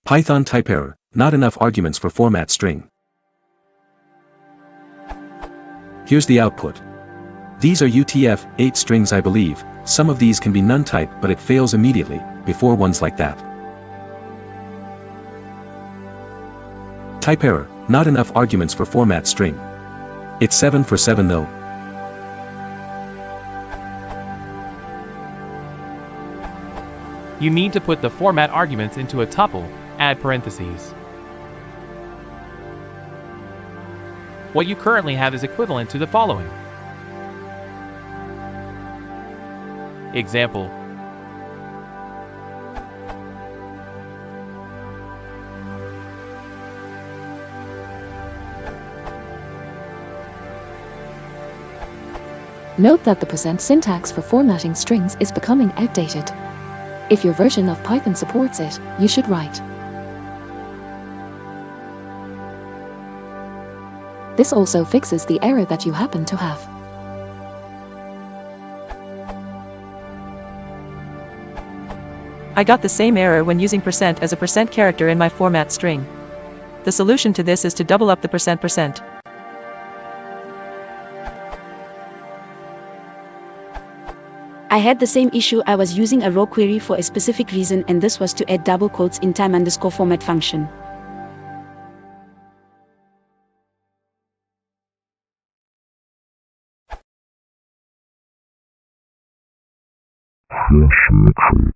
Python type error, not enough arguments for format string. Here's the output. These are UTF-8 strings I believe. Some of these can be none type but it fails immediately, before ones like that. Type error, not enough arguments for format string. It's 7 for 7 though. You need to put the format arguments into a tuple, add parentheses. What you currently have is equivalent to the following. Example. Note that the % syntax for formatting strings is becoming outdated. If your version of Python supports it, you should write. This also fixes the error that you happen to have. I got the same error when using % as a % character in my format string. The solution to this is to double up the %%. I had the same issue. I was using a row query for a specific reason, and this was to add double quotes in time_format function. Hash metric